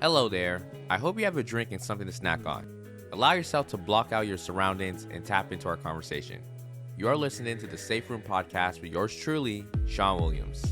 Hello there. I hope you have a drink and something to snack on. Allow yourself to block out your surroundings and tap into our conversation. You are listening to the Safe Room Podcast with yours truly, Sean Williams.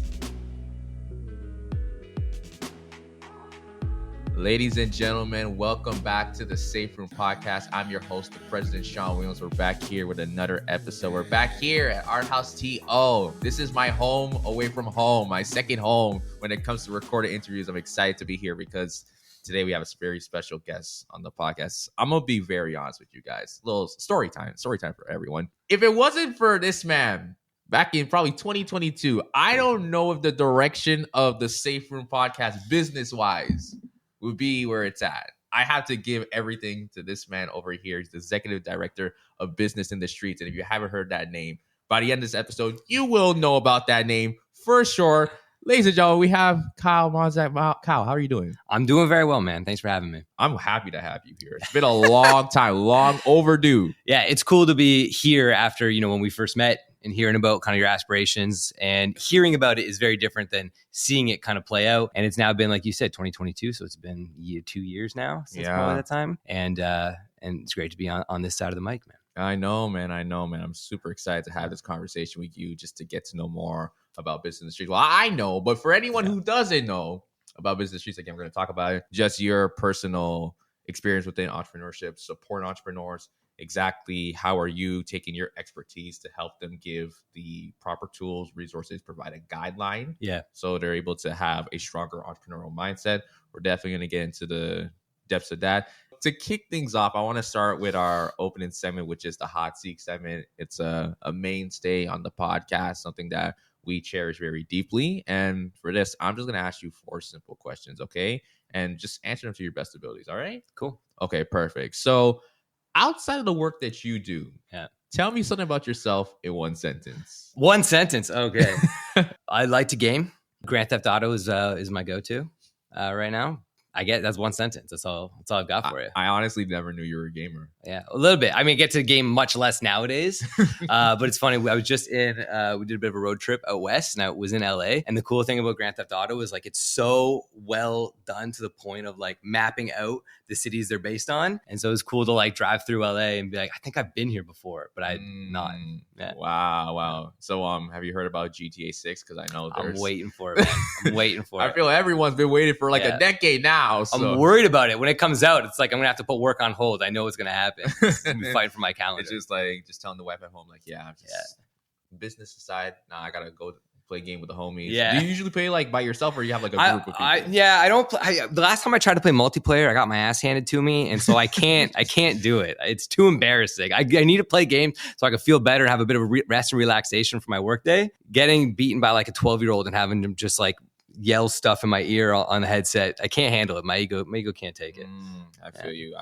Ladies and gentlemen, welcome back to the Safe Room Podcast. I'm your host, the President Sean Williams. We're back here with another episode. We're back here at Art House TO. This is my home away from home, my second home when it comes to recorded interviews. I'm excited to be here because today we have a very special guest on the podcast. I'm going to be very honest with you guys. A little story time for everyone. If it wasn't for this man back in probably 2022, I don't know if the direction of the Safe Room Podcast business-wise would be where it's at. I have to give everything to this man over here. He's the executive director of Business in the Streets. And if you haven't heard that name, by the end of this episode, you will know about that name for sure. Ladies and gentlemen, we have Kyle Monczak. Kyle, how are you doing? I'm doing very well, man. Thanks for having me. I'm happy to have you here. It's been a long time, long overdue. Yeah, it's cool to be here after, when we first met and hearing about kind of your aspirations, and hearing about it is very different than seeing it kind of play out. And it's now been, like you said, 2022. So it's been 2 years now since probably that time. And it's great to be on this side of the mic, man. I know, man. I'm super excited to have this conversation with you just to get to know more about Business in the Streets. Well, I know, but for anyone who doesn't know about Business in the Streets, again, we're going to talk about it. Just your personal experience within entrepreneurship, support entrepreneurs. Exactly how are you taking your expertise to help them give the proper tools, resources, provide a guideline so they're able to have a stronger entrepreneurial mindset. We're definitely going to get into the depths of that. To kick things off, I want to start with our opening segment, which is the Hot Seat segment. It's a mainstay on the podcast, something that we cherish very deeply. And for this, I'm just going to ask you 4 simple questions, okay? And just answer them to your best abilities, all right? Cool. Okay, perfect. So outside of the work that you do, tell me something about yourself in 1 sentence. 1 sentence. Okay. I like to game. Grand Theft Auto is my go-to right now. I get that's 1 sentence. That's all I've got for you. I honestly never knew you were a gamer. Yeah, a little bit. I mean, I get to game much less nowadays. But it's funny. I was just we did a bit of a road trip out west, and I was in LA. And the cool thing about Grand Theft Auto is like it's so well done to the point of like mapping out the cities they're based on. And so it's cool to like drive through LA and be like, I think I've been here before, but I'm not. Yeah. Wow. So have you heard about GTA 6? Because I know I'm waiting for it, man. I'm waiting for it. I feel everyone's been waiting for like a decade now. So. I'm worried about it. When it comes out, it's like I'm gonna have to put work on hold. I know it's gonna happen. I'm fighting for my calendar. It's just like telling the wife at home, like, business aside, I gotta go play a game with the homies. Yeah. Do you usually play like by yourself, or you have like a group of people? I don't. The last time I tried to play multiplayer, I got my ass handed to me, and so I can't do it. It's too embarrassing. I need to play games so I can feel better and have a bit of rest and relaxation for my workday. Getting beaten by like a 12-year-old and having them just like yell stuff in my ear on the headset, I can't handle it. My ego can't take it. I feel you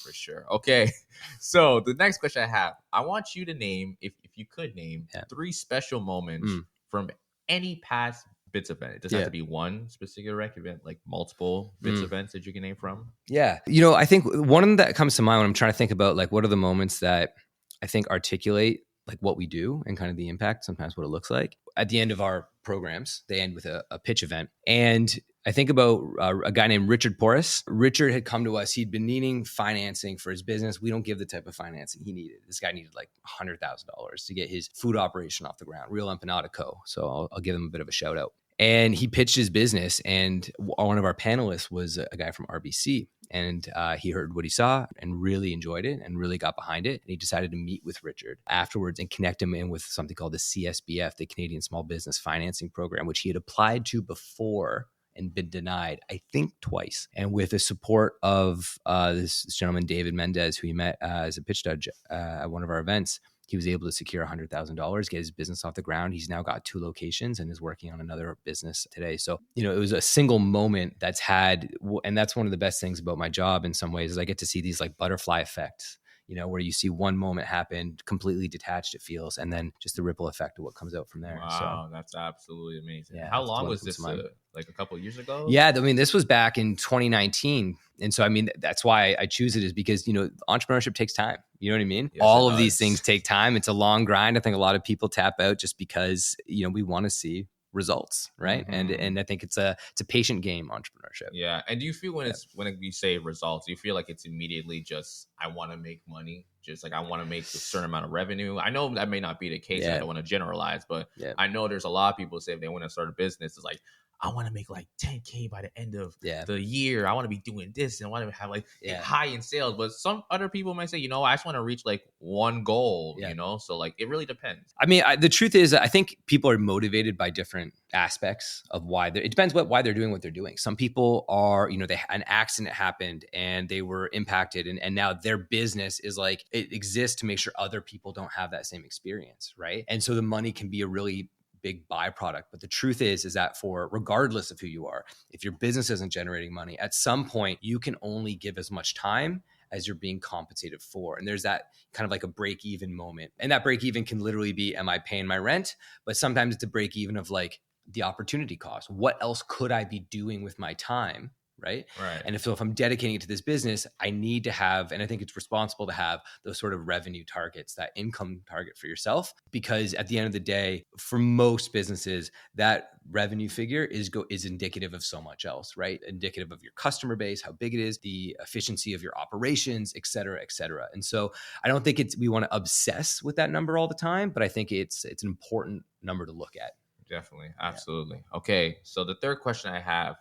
for sure. Okay, so the next question I have, I want you to name, if you could name 3 special moments from any past BITS event. It doesn't have to be one specific event, like multiple BITS events that you can name from. Yeah, I think one that comes to mind when I'm trying to think about like what are the moments that I think articulate like what we do and kind of the impact, sometimes what it looks like. At the end of our programs, they end with a pitch event. And I think about a guy named Richard Porras. Richard had come to us. He'd been needing financing for his business. We don't give the type of financing he needed. This guy needed like $100,000 to get his food operation off the ground, Real Empanada Co. So I'll give him a bit of a shout out. And he pitched his business, and one of our panelists was a guy from RBC. And he heard what he saw and really enjoyed it and really got behind it. And he decided to meet with Richard afterwards and connect him in with something called the CSBF, the Canadian Small Business Financing Program, which he had applied to before and been denied, I think, twice. And with the support of this gentleman, David Mendez, who he met as a pitch judge at one of our events, he was able to secure $100,000, get his business off the ground. He's now got 2 locations and is working on another business today. So, it was a single moment that's had, and that's one of the best things about my job in some ways, is I get to see these like butterfly effects, where you see one moment happen, completely detached, it feels, and then just the ripple effect of what comes out from there. Wow, that's absolutely amazing. Yeah, how long was this? Like a couple of years ago? Yeah, this was back in 2019. And so, that's why I choose it, is because, entrepreneurship takes time. You know what I mean? Yes, all of these things take time. It's a long grind. I think a lot of people tap out just because, we want to see results, right? And I think it's a patient game, entrepreneurship. Yeah. And do you feel when you say results, do you feel like it's immediately just, I want to make money, just like I want to make a certain amount of revenue? I know that may not be the case. I don't want to generalize, but I know there's a lot of people say if they want to start a business, it's like, I want to make like 10K by the end of the year. I want to be doing this and I want to have like high in sales. But some other people might say, you know, I just want to reach like one goal, you know? So like, it really depends. I mean, the truth is, I think people are motivated by different aspects of why it depends why they're doing what they're doing. Some people are, you know, an accident happened and they were impacted and now their business is like, it exists to make sure other people don't have that same experience. Right. And so the money can be a really big byproduct. But the truth is that for regardless of who you are, if your business isn't generating money, at some point you can only give as much time as you're being compensated for. And there's that kind of like a break even moment. And that break even can literally be, am I paying my rent? But sometimes it's a break even of like the opportunity cost. What else could I be doing with my time? Right. And if I'm dedicating it to this business, I need to have, and I think it's responsible to have those sort of revenue targets, that income target for yourself, because at the end of the day, for most businesses, that revenue figure is indicative of so much else, right? Indicative of your customer base, how big it is, the efficiency of your operations, et cetera, et cetera. And so I don't think we want to obsess with that number all the time, but I think it's an important number to look at. Definitely. Absolutely. Yeah. Okay. So the third question I have,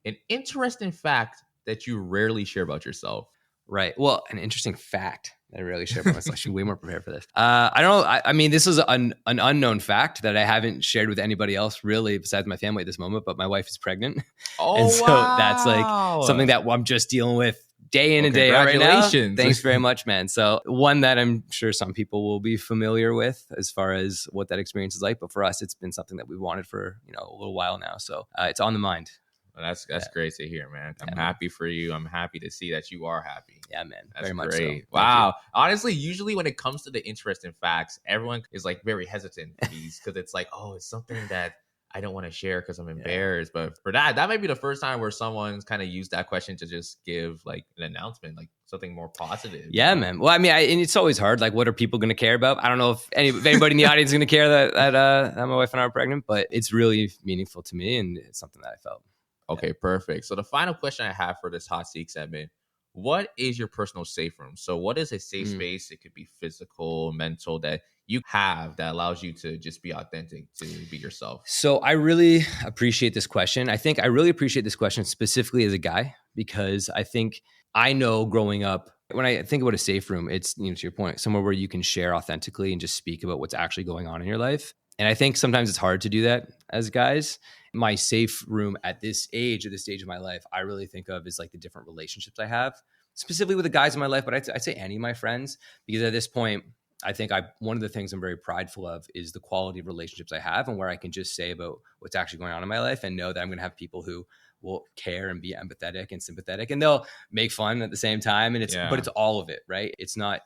an interesting fact that you rarely share about yourself. Right. Well, an interesting fact that I rarely share about myself. I should be way more prepared for this. I don't know. I mean, this is an unknown fact that I haven't shared with anybody else really besides my family at this moment, but my wife is pregnant. Oh, and so that's like something that I'm just dealing with day in and day out right now. Thanks very much, man. So one that I'm sure some people will be familiar with as far as what that experience is like. But for us, it's been something that we've wanted for, you know, a little while now. So it's on the mind. Well, that's great to hear, man. I'm happy for you. I'm happy to see that you are happy. Yeah, man. That's very much great. So. Wow. Honestly, usually when it comes to the interesting facts, everyone is like very hesitant for these because it's like, oh, it's something that I don't want to share because I'm embarrassed. But for that might be the first time where someone's kind of used that question to just give like an announcement, like something more positive. Yeah, man. Well, I mean, and it's always hard. Like, what are people going to care about? I don't know if anybody in the audience is going to care that my wife and I are pregnant, but it's really meaningful to me, and it's something that I felt. Okay, perfect. So the final question I have for this hot seat segment, what is your personal safe room? So what is a safe space? It could be physical, mental, that you have that allows you to just be authentic, to be yourself. So I really appreciate this question. I think I really appreciate this question specifically as a guy, because I think I know growing up, when I think about a safe room, it's, you know, to your point, somewhere where you can share authentically and just speak about what's actually going on in your life. And I think sometimes it's hard to do that as guys. My safe room at this stage of my life, I really think of as like the different relationships I have, specifically with the guys in my life, but I'd say any of my friends, because at this point, I think one of the things I'm very prideful of is the quality of relationships I have and where I can just say about what's actually going on in my life and know that I'm going to have people who will care and be empathetic and sympathetic, and they'll make fun at the same time. And but it's all of it, right? It's not,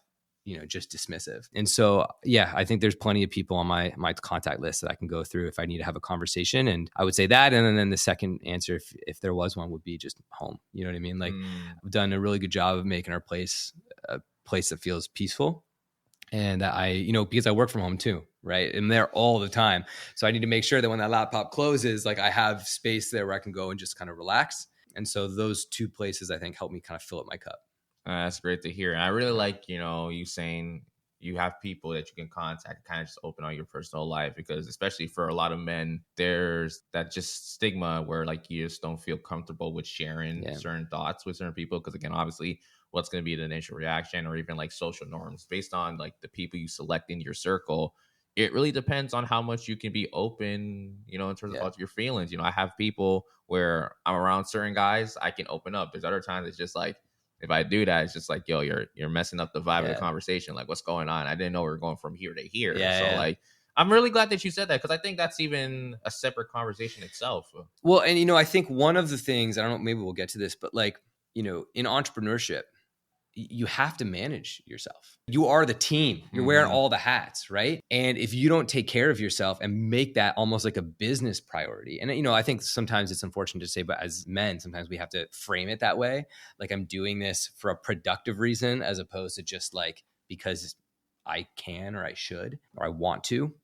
you know, just dismissive. And so, yeah, I think there's plenty of people on my contact list that I can go through if I need to have a conversation. And I would say that. And then the second answer, if there was one, would be just home. You know what I mean? Like I've done a really good job of making our place a place that feels peaceful. And I, you know, because I work from home too, right? I'm there all the time. So I need to make sure that when that laptop closes, like I have space there where I can go and just kind of relax. And so those two places, I think, help me kind of fill up my cup. That's great to hear. And I really like, you know, you saying you have people that you can contact, kind of just open on your personal life, because especially for a lot of men, there's that just stigma where like you just don't feel comfortable with sharing certain thoughts with certain people. Because again, obviously, what's going to be the initial reaction or even like social norms based on like the people you select in your circle. It really depends on how much you can be open, you know, in terms of your feelings. You know, I have people where I'm around certain guys, I can open up. There's other times it's just like, if I do that, it's just like, yo, you're messing up the vibe of the conversation. Like, what's going on? I didn't know we were going from here to here. Like, I'm really glad that you said that, because I think that's even a separate conversation itself. Well, and, you know, I think one of the things, I don't know, maybe we'll get to this, but like, you know, in entrepreneurship, you have to manage yourself. You are the team. You're wearing all the hats, right? And if you don't take care of yourself and make that almost like a business priority, and, you know, I think sometimes it's unfortunate to say, but as men, sometimes we have to frame it that way. Like, I'm doing this for a productive reason, as opposed to just like because I can or I should or I want to.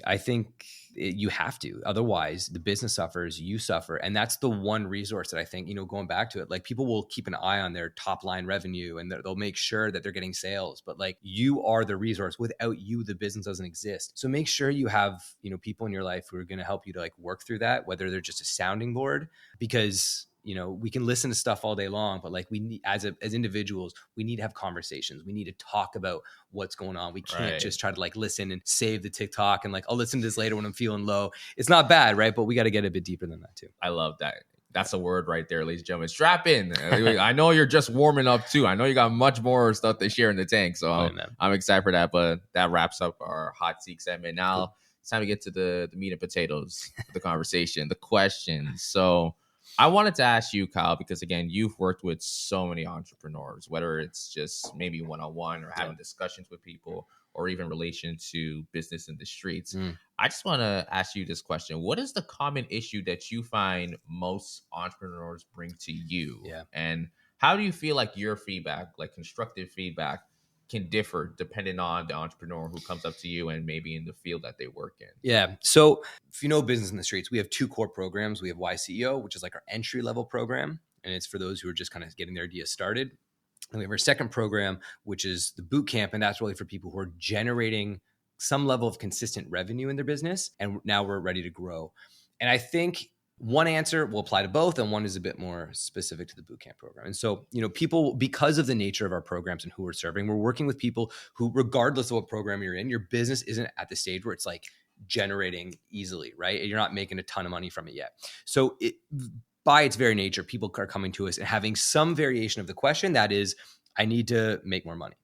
I think you have to. Otherwise, the business suffers, you suffer. And that's the one resource that I think, going back to it, like people will keep an eye on their top line revenue and they'll make sure that they're getting sales. But like you are the resource. Without you, the business doesn't exist. So make sure you have, people in your life who are going to help you to like work through that, whether they're just a sounding board, because we can listen to stuff all day long, but like we need, as individuals, we need to have conversations. We need to talk about what's going on. We can't just try to like listen and save the TikTok and like, I'll listen to this later when I'm feeling low. It's not bad, right? But we got to get a bit deeper than that too. I love that. That's a word right there, ladies and gentlemen. Strap in. I know you're just warming up too. I know you got much more stuff to share in the tank. So I'm excited for that. But that wraps up our hot seat segment. Now it's time to get to the meat and potatoes, the conversation, the questions. So I wanted to ask you, Kyle, because again, you've worked with so many entrepreneurs, whether it's just maybe one-on-one or having discussions with people or even relation to business in the streets. I just want to ask you this question. What is the common issue that you find most entrepreneurs bring to you? Yeah. And how do you feel like your feedback, like constructive feedback, can differ depending on the entrepreneur who comes up to you and maybe in the field that they work in? Yeah. So if you know business in the streets, we have two core programs. We have YCEO, which is like our entry level program. And it's for those who are just kind of getting their ideas started. And we have our second program, which is the boot camp. And that's really for people who are generating some level of consistent revenue in their business. And now we're ready to grow. And I think one answer will apply to both, and one is a bit more specific to the bootcamp program. And so, people, because of the nature of our programs and who we're serving, we're working with people who, regardless of what program you're in, your business isn't at the stage where it's like generating easily, right? You're not making a ton of money from it yet. So by its very nature, people are coming to us and having some variation of the question that is, I need to make more money.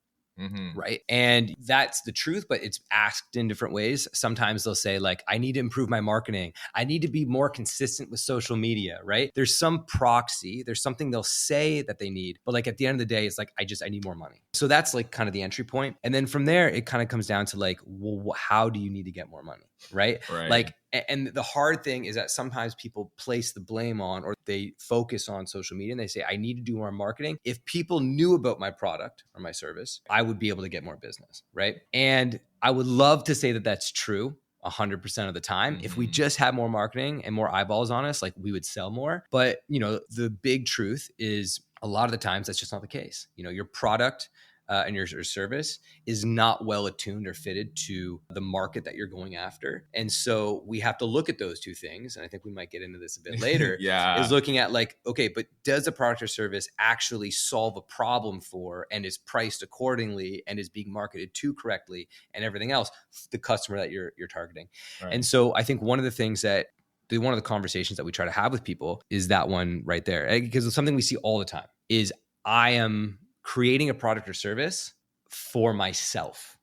Right. And that's the truth, but it's asked in different ways. Sometimes they'll say like, I need to improve my marketing. I need to be more consistent with social media, right? There's some proxy, there's something they'll say that they need, but like at the end of the day, it's like, I need more money. So that's like kind of the entry point. And then from there, it kind of comes down to like, well, how do you need to get more money? Right. Like, and the hard thing is that sometimes people place the blame on, or they focus on social media and they say, I need to do more marketing. If people knew about my product or my service, I would be able to get more business. Right. And I would love to say that that's true 100% of the time. If we just had more marketing and more eyeballs on us, like we would sell more. But, the big truth is a lot of the times that's just not the case. Your product and your service is not well attuned or fitted to the market that you're going after. And so we have to look at those two things. And I think we might get into this a bit later. Is looking at like, okay, but does a product or service actually solve a problem for and is priced accordingly and is being marketed to correctly and everything else, the customer that you're targeting. Right. And so I think one of the things that one of the conversations that we try to have with people is that one right there, because it's something we see all the time is I am creating a product or service for myself.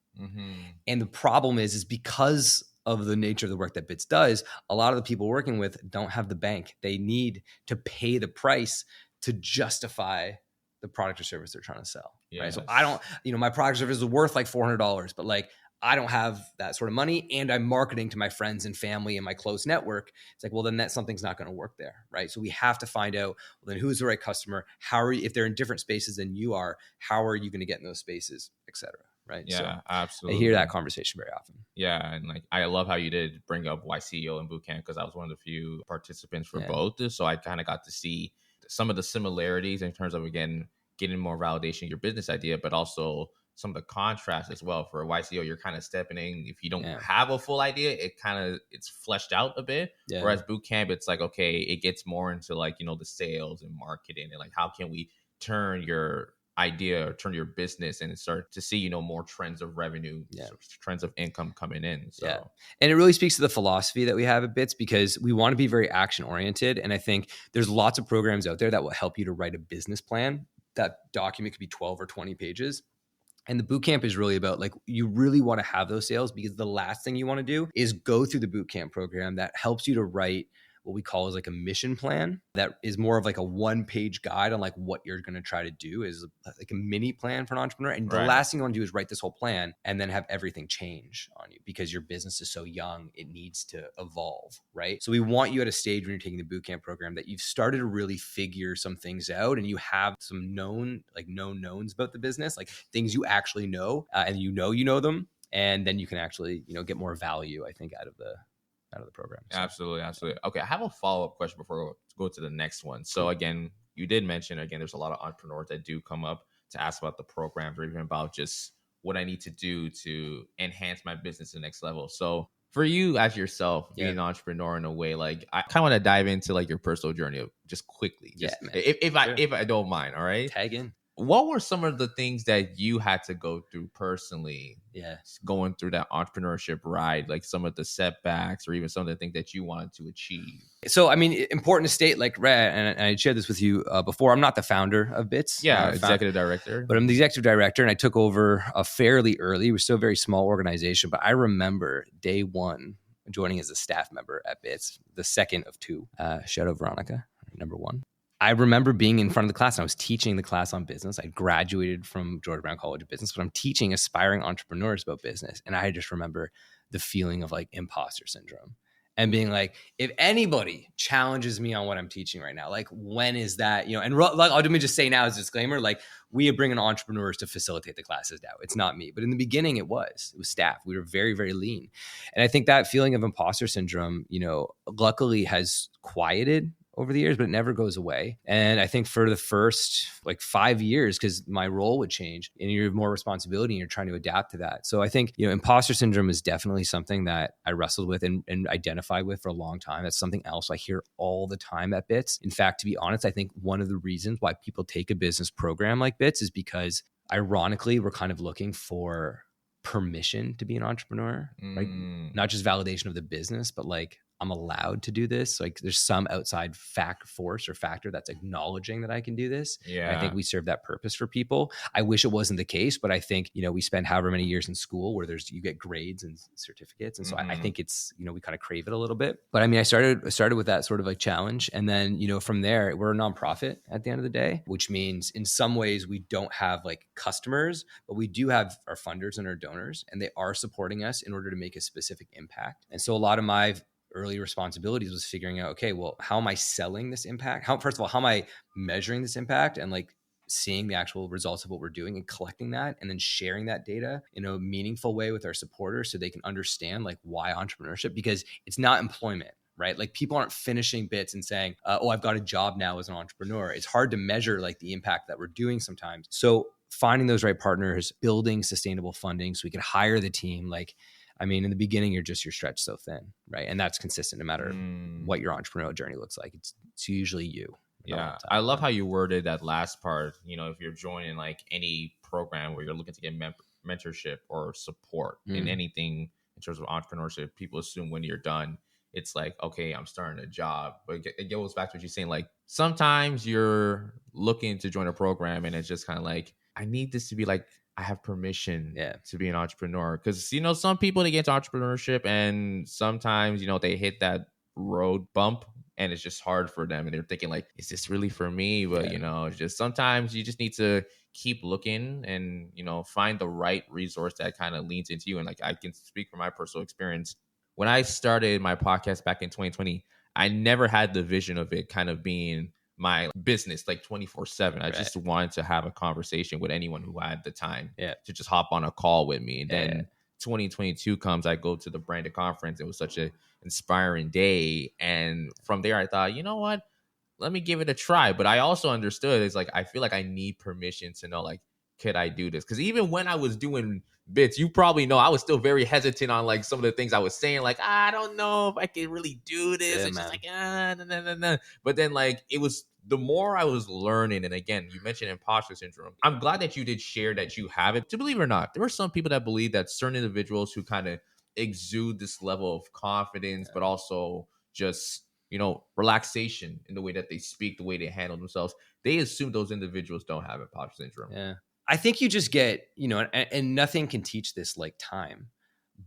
And the problem is because of the nature of the work that Bits does, a lot of the people working with don't have the bank. They need to pay the price to justify the product or service they're trying to sell. Yes. Right. So I don't, my product or service is worth like $400, but like, I don't have that sort of money and I'm marketing to my friends and family and my close network. It's like, well, then something's not going to work there. Right. So we have to find out, well, then who's the right customer? How are you, if they're in different spaces than you are, how are you going to get in those spaces, et cetera. Right. Yeah, so absolutely. I hear that conversation very often. Yeah. And like, I love how you did bring up YCEO and Bootcamp because I was one of the few participants for both. So I kind of got to see some of the similarities in terms of, again, getting more validation of your business idea, but also some of the contrast as well. For YCO, you're kind of stepping in. If you don't have a full idea, it's fleshed out a bit. Yeah. Whereas bootcamp, it's like, okay, it gets more into like, the sales and marketing and like, how can we turn your idea or turn your business and start to see, more trends of revenue, trends of income coming in. So, and it really speaks to the philosophy that we have at Bits because we want to be very action oriented. And I think there's lots of programs out there that will help you to write a business plan. That document could be 12 or 20 pages. And the bootcamp is really about like, you really want to have those sales because the last thing you want to do is go through the bootcamp program that helps you to write what we call is like a mission plan that is more of like a 1-page guide on like what you're going to try to do is like a mini plan for an entrepreneur. And the last thing you want to do is write this whole plan and then have everything change on you because your business is so young, it needs to evolve, right? So we want you at a stage when you're taking the bootcamp program that you've started to really figure some things out and you have some known knowns about the business, like things you actually know and you know them. and then you can actually, get more value, I think, out of the program. So. Absolutely. Okay, I have a follow-up question before we go to the next one. So again, you did mention, again, there's a lot of entrepreneurs that do come up to ask about the programs or even about just what I need to do to enhance my business to the next level. So for you as yourself, being an entrepreneur in a way, like I kind of want to dive into like your personal journey just quickly, just if I don't mind. All right. Tag in. What were some of the things that you had to go through personally? Going through that entrepreneurship ride, like some of the setbacks or even some of the things that you wanted to achieve. So, I mean, important to state, like, and I shared this with you before, I'm not the founder of Bits. Executive director. But I'm the executive director, and I took over fairly early. It was still a very small organization, but I remember day one joining as a staff member at Bits, the second of two. Shout out Veronica, number one. I remember being in front of the class, and I was teaching the class on business. I graduated from George Brown College of Business, but I'm teaching aspiring entrepreneurs about business. And I just remember the feeling of like imposter syndrome and being like, if anybody challenges me on what I'm teaching right now, like when is that, and like, let me just say now as a disclaimer, like we bring in entrepreneurs to facilitate the classes now. It's not me, but in the beginning it was staff. We were very, very lean. And I think that feeling of imposter syndrome, luckily has quieted over the years, but it never goes away. And I think for the first like 5 years, because my role would change and you have more responsibility and you're trying to adapt to that. So I think, imposter syndrome is definitely something that I wrestled with and identified with for a long time. That's something else I hear all the time at Bits. In fact, to be honest, I think one of the reasons why people take a business program like Bits is because ironically, we're kind of looking for permission to be an entrepreneur, like not just validation of the business, but like, I'm allowed to do this. Like there's some outside force or factor that's acknowledging that I can do this. Yeah. And I think we serve that purpose for people. I wish it wasn't the case, but I think, we spend however many years in school where you get grades and certificates. And so I think it's, we kind of crave it a little bit. But I mean, I started with that sort of like challenge. And then, from there, we're a nonprofit at the end of the day, which means in some ways we don't have like customers, but we do have our funders and our donors, and they are supporting us in order to make a specific impact. And so a lot of my early responsibilities was figuring out, okay, well, how am I selling this impact? First of all, how am I measuring this impact and like seeing the actual results of what we're doing and collecting that and then sharing that data in a meaningful way with our supporters so they can understand like why entrepreneurship, because it's not employment, right? Like people aren't finishing Bits and saying, oh, I've got a job now as an entrepreneur. It's hard to measure like the impact that we're doing sometimes. So finding those right partners, building sustainable funding so we could hire the team, like, I mean, in the beginning, you're stretched so thin, right? And that's consistent no matter what your entrepreneurial journey looks like. It's usually you. Yeah. I love how you worded that last part. If you're joining like any program where you're looking to get mentorship or support in anything in terms of entrepreneurship, people assume when you're done, it's like, okay, I'm starting a job. But it goes back to what you're saying. Like sometimes you're looking to join a program and it's just kind of like, I need this to be like, I have permission to be an entrepreneur. Because, some people, they get into entrepreneurship and sometimes, they hit that road bump and it's just hard for them. And they're thinking like, is this really for me? But, it's just sometimes you just need to keep looking and, find the right resource that kind of leans into you. And like, I can speak from my personal experience. When I started my podcast back in 2020, I never had the vision of it kind of being my business like 24/7. I just wanted to have a conversation with anyone who had the time to just hop on a call with me. And then 2022 comes, I go to the branded conference. It was such an inspiring day. And from there, I thought, you know what? Let me give it a try. But I also understood it's like, I feel like I need permission to know, like, could I do this? Because even when I was doing Bits, you probably know I was still very hesitant on like some of the things I was saying. Like, I don't know if I can really do this. It's just like, nah. But then like it was the more I was learning. And again, you mentioned imposter syndrome. I'm glad that you did share that you have it. To believe it or not, there are some people that believe that certain individuals who kind of exude this level of confidence, but also just, relaxation in the way that they speak, the way they handle themselves. They assume those individuals don't have imposter syndrome. Yeah. I think you just get, and nothing can teach this like time,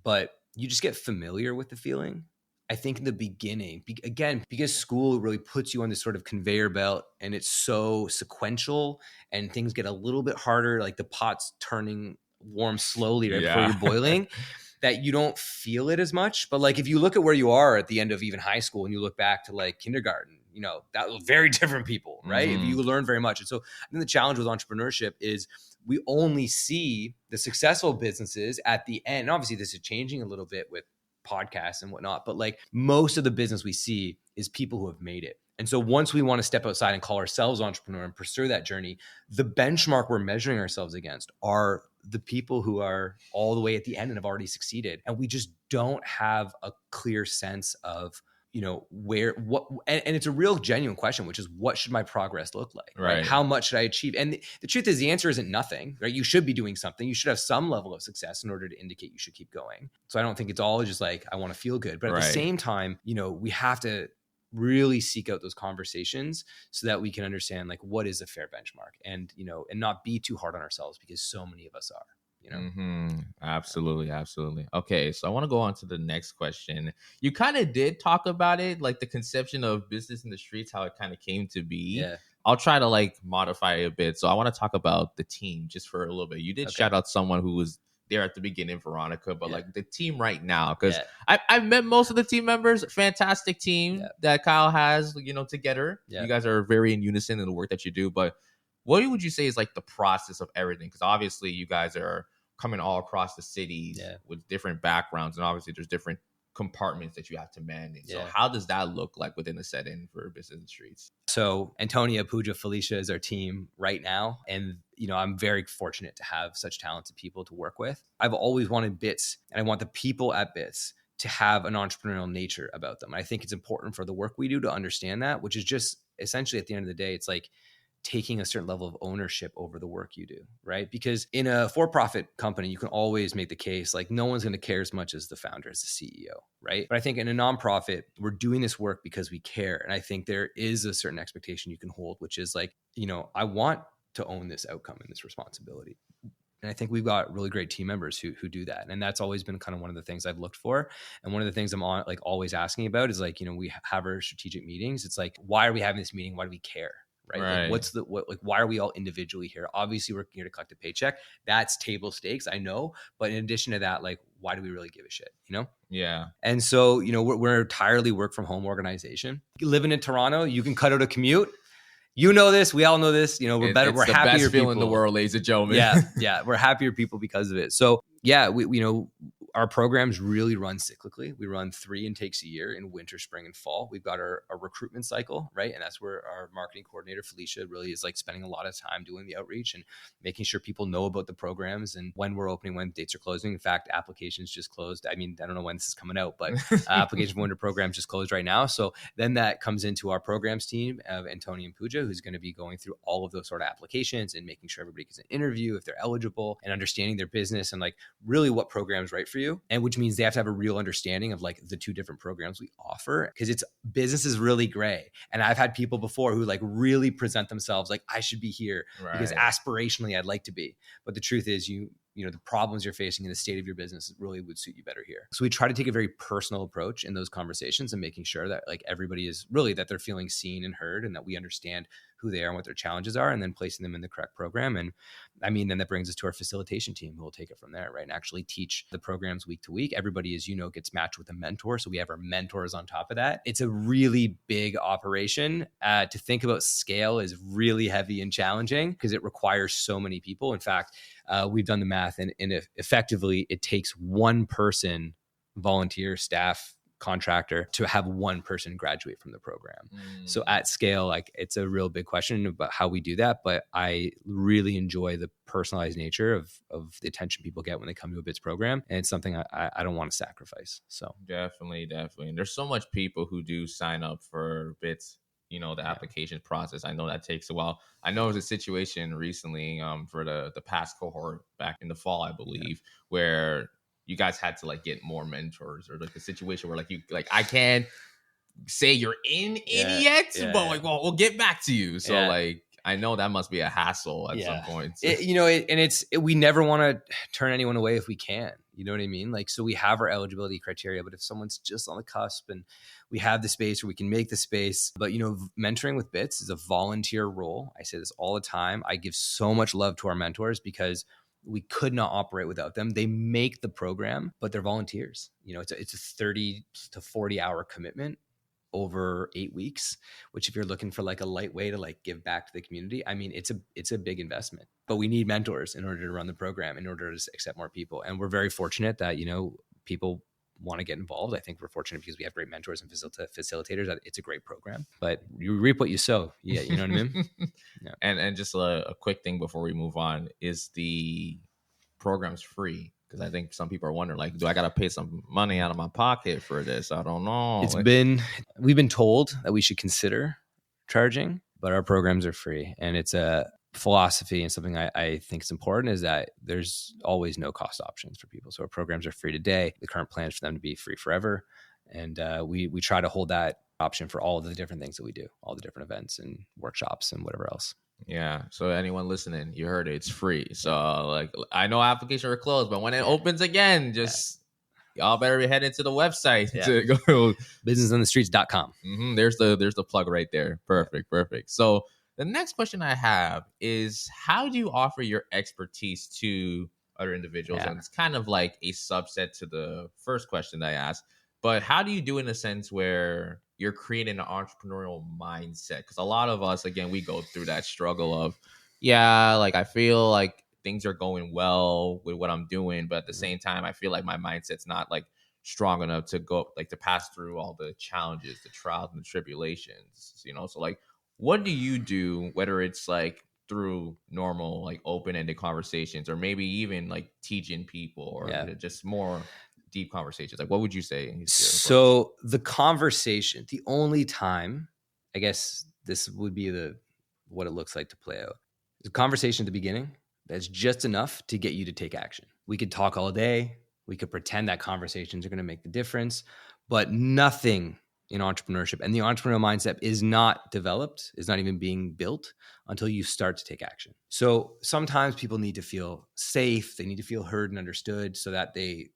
but you just get familiar with the feeling. I think in the beginning, again, because school really puts you on this sort of conveyor belt and it's so sequential and things get a little bit harder, like the pot's turning warm slowly right before you're boiling, that you don't feel it as much. But like if you look at where you are at the end of even high school and you look back to like kindergarten, that was very different people, right? Mhm. You learn very much. And so I think the challenge with entrepreneurship is we only see the successful businesses at the end. And obviously this is changing a little bit with podcasts and whatnot, but like most of the business we see is people who have made it. And so once we want to step outside and call ourselves entrepreneur and pursue that journey, the benchmark we're measuring ourselves against are the people who are all the way at the end and have already succeeded. And we just don't have a clear sense of, and it's a real genuine question, which is what should my progress look like? Right? How much should I achieve? And the truth is the answer isn't nothing, right? You should be doing something. You should have some level of success in order to indicate you should keep going. So I don't think it's all just like, I want to feel good, but at the same time, we have to really seek out those conversations so that we can understand like what is a fair benchmark and not be too hard on ourselves because so many of us are. Absolutely. Okay, so I want to go on to the next question. You kind of did talk about it, like the conception of business in the streets, how it kind of came to be. Yeah. I'll try to like modify it a bit. So I want to talk about the team just for a little bit. You did shout out someone who was there at the beginning, Veronica, but like the team right now, because I've met most of the team members. Fantastic team that Kyle has, together. You guys are very in unison in the work that you do. But what would you say is like the process of everything? Because obviously you guys are coming all across the cities with different backgrounds, and obviously there's different compartments that you have to manage. So how does that look like within the setting for business in the streets? So Antonia, Pooja, Felicia is our team right now. And, I'm very fortunate to have such talented people to work with. I've always wanted Bits, and I want the people at Bits to have an entrepreneurial nature about them. I think it's important for the work we do to understand that, which is just essentially at the end of the day, it's like taking a certain level of ownership over the work you do, right? Because in a for-profit company, you can always make the case like no one's going to care as much as the founder, as the CEO, right? But I think in a nonprofit, we're doing this work because we care. And I think there is a certain expectation you can hold, which is like, I want to own this outcome and this responsibility. And I think we've got really great team members who do that. And that's always been kind of one of the things I've looked for. And one of the things I'm always asking about is like, we have our strategic meetings. It's like, why are we having this meeting? Why do we care? Right. Like, why are we all individually here? Obviously we're here to collect a paycheck. That's table stakes. I know. But in addition to that, like, why do we really give a shit? Yeah. And so, we're entirely work from home organization. Living in Toronto, you can cut out a commute. This, we all know this, we're better. We're happier best people in the world, ladies and gentlemen. Yeah. We're happier people because of it. So we our programs really run cyclically. We run 3 intakes a year in winter, spring, and fall. We've got our recruitment cycle, right? And that's where our marketing coordinator, Felicia, really is like spending a lot of time doing the outreach and making sure people know about the programs and when we're opening, when dates are closing. In fact, applications just closed. I mean, I don't know when this is coming out, but application for winter programs just closed right now. So then that comes into our programs team of Antonia and Pooja, who's going to be going through all of those sort of applications and making sure everybody gets an interview if they're eligible and understanding their business and like really what programs right for you. And which means they have to have a real understanding of like the 2 different programs we offer, because business is really gray. And I've had people before who like really present themselves like I should be here because aspirationally I'd like to be. But the truth is the problems you're facing in the state of your business really would suit you better here. So we try to take a very personal approach in those conversations and making sure that like everybody is really that they're feeling seen and heard and that we understand who they are and what their challenges are and then placing them in the correct program. And then that brings us to our facilitation team who will take it from there, right? And actually teach the programs week to week. Everybody gets matched with a mentor. So we have our mentors on top of that. It's a really big operation. To think about scale is really heavy and challenging because it requires so many people. In fact, we've done the math and effectively it takes one person, volunteer, staff, contractor to have one person graduate from the program. So at scale, like it's a real big question about how we do that. But I really enjoy the personalized nature of the attention people get when they come to a BITS program. And it's something I don't want to sacrifice. So definitely. And there's so much people who do sign up for BITS, the application process. I know that takes a while. I know there was a situation recently for the past cohort back in the fall, I believe, where you guys had to like get more mentors or like a situation where I can't say you're in yet, but like, well, we'll get back to you. So like, I know that must be a hassle at some point. We never want to turn anyone away if we can, you know what I mean? Like, so we have our eligibility criteria, but if someone's just on the cusp and we have the space or we can make the space, but mentoring with BITS is a volunteer role. I say this all the time. I give so much love to our mentors because we could not operate without them. They make the program, but they're volunteers. It's a 30 to 40 hour commitment over 8 weeks, which if you're looking for like a light way to like give back to the community, I mean, it's a big investment, but we need mentors in order to run the program, in order to accept more people. And we're very fortunate that, people want to get involved. I think we're fortunate because we have great mentors and facilitators. It's a great program, but you reap what you sow. Yeah. You know what I mean? Yeah. And just a quick thing before we move on, is the program's free? Because I think some people are wondering, like, do I got to pay some money out of my pocket for this? I don't know. We've been told that we should consider charging, but our programs are free. And it's a philosophy, and something I think is important, is that there's always no cost options for people. So our programs are free today. The current plan is for them to be free forever. And we try to hold that option for all of the different things that we do, all the different events and workshops and whatever else. Yeah. So anyone listening, you heard it. It's free. So like, I know applications are closed, but when it opens again, just y'all better be heading to the website to go businessonthestreets.com. Mm-hmm. There's the plug right there. Perfect. So the next question I have is, how do you offer your expertise to other individuals? And it's kind of like a subset to the first question that I asked, but how do you do it in a sense where you're creating an entrepreneurial mindset? Because a lot of us, again, we go through that struggle of, like, I feel like things are going well with what I'm doing, but at the same time, I feel like my mindset's not like strong enough to go, like, to pass through all the challenges, the trials and the tribulations, So like, what do you do, whether it's like through normal, like, open-ended conversations, or maybe even like teaching people, or just more deep conversations? Like, what would you say? So the conversation, the only time, I guess this would be what it looks like to play out, the conversation at the beginning, that's just enough to get you to take action. We could talk all day. We could pretend that conversations are going to make the difference, but nothing in entrepreneurship and the entrepreneurial mindset is not developed, is not even being built until you start to take action. So sometimes people need to feel safe. They need to feel heard and understood, so that they,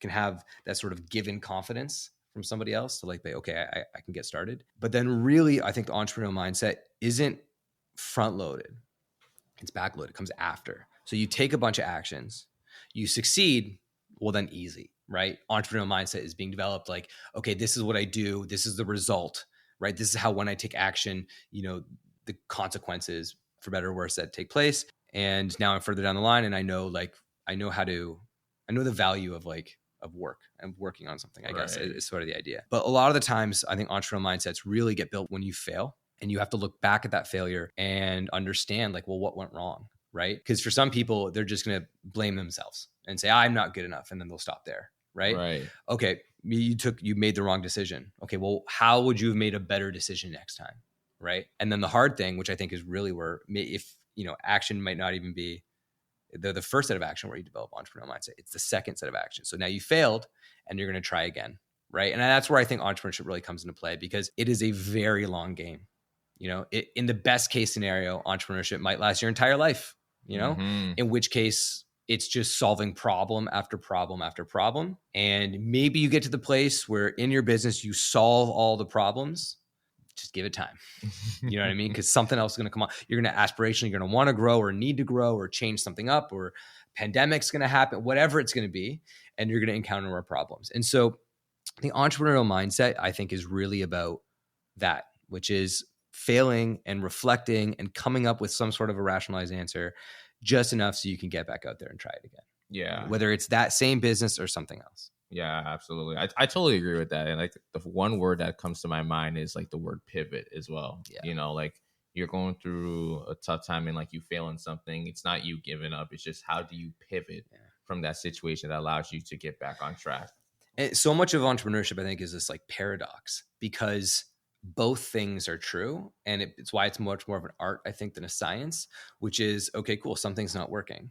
can have that sort of given confidence from somebody else to, like, okay, I can get started. But then really, I think the entrepreneurial mindset isn't front loaded. It's back loaded. It comes after. So you take a bunch of actions, you succeed, well, then easy, right? Entrepreneurial mindset is being developed, like, okay, this is what I do. This is the result, right? This is how, when I take action, the consequences, for better or worse, that take place. And now I'm further down the line, and I know the value of work and working on something, I guess, is sort of the idea. But a lot of the times, I think entrepreneurial mindsets really get built when you fail, and you have to look back at that failure and understand, like, well, what went wrong, right? Because for some people, they're just going to blame themselves and say, I'm not good enough. And then they'll stop there, right? Okay, you made the wrong decision. Okay, well, how would you have made a better decision next time, right? And then the hard thing, which I think is really where, if, action might not even be the first set of action where you develop entrepreneurial mindset. It's the second set of action. So now you failed and you're going to try again, right? And that's where I think entrepreneurship really comes into play, because it is a very long game. In the best case scenario, entrepreneurship might last your entire life, in which case it's just solving problem after problem after problem. And maybe you get to the place where in your business, you solve all the problems. Just give it time. You know what I mean? Because something else is going to come on. You're going to aspirationally, you're going to want to grow or need to grow or change something up, or pandemic's going to happen, whatever it's going to be. And you're going to encounter more problems. And so the entrepreneurial mindset, I think, is really about that, which is failing and reflecting and coming up with some sort of a rationalized answer, just enough so you can get back out there and try it again. Yeah. Whether it's that same business or something else. Yeah, absolutely. I totally agree with that. And like, the one word that comes to my mind is like the word pivot as well. Yeah. Like, you're going through a tough time and like you fail in something. It's not you giving up. It's just, how do you pivot from that situation that allows you to get back on track? And so much of entrepreneurship, I think, is this like paradox, because both things are true. And it's why it's much more of an art, I think, than a science, which is, okay, cool, something's not working.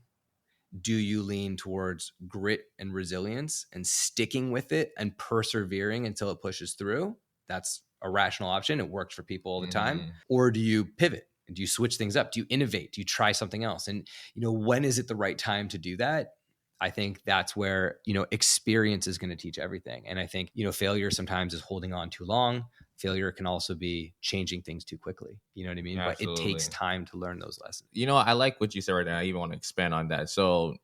Do you lean towards grit and resilience and sticking with it and persevering until it pushes through? That's a rational option. It works for people all the time. Or do you pivot? Do you switch things up? Do you innovate? Do you try something else? And, when is it the right time to do that? I think that's where, experience is going to teach everything. And I think, failure sometimes is holding on too long. Failure can also be changing things too quickly. You know what I mean? Absolutely. But it takes time to learn those lessons. I like what you said right now. I even want to expand on that. So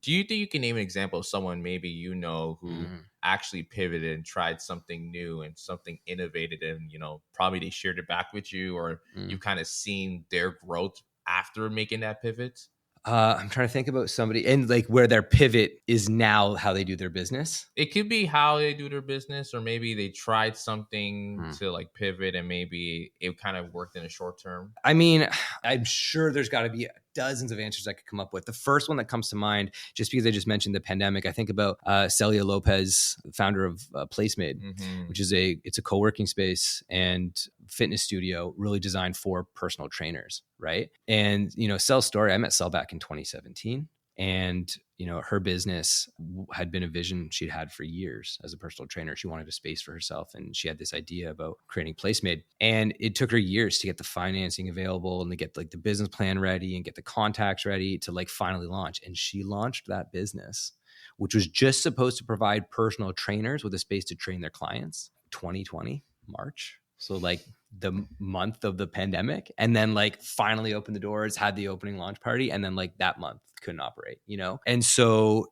Do you think you can name an example of someone maybe who actually pivoted and tried something new and something innovative, and probably they shared it back with you, or you've kind of seen their growth after making that pivot? I'm trying to think about somebody and like where their pivot is now how they do their business. It could be how they do their business, or maybe they tried something to like pivot and maybe it kind of worked in a short term. I mean, I'm sure there's got to be dozens of answers I could come up with. The first one that comes to mind, just because I just mentioned the pandemic, I think about Celia Lopez, founder of PlaceMade, which is it's a co-working space and fitness studio really designed for personal trainers, right? And, Cel's story, I met Cel back in 2017. And, her business had been a vision she'd had for years as a personal trainer. She wanted a space for herself. And she had this idea about creating PlaceMade. And it took her years to get the financing available and to get like the business plan ready and get the contacts ready to like finally launch. And she launched that business, which was just supposed to provide personal trainers with a space to train their clients. 2020, March. So like the month of the pandemic, and then like finally opened the doors, had the opening launch party. And then like that month couldn't operate, And so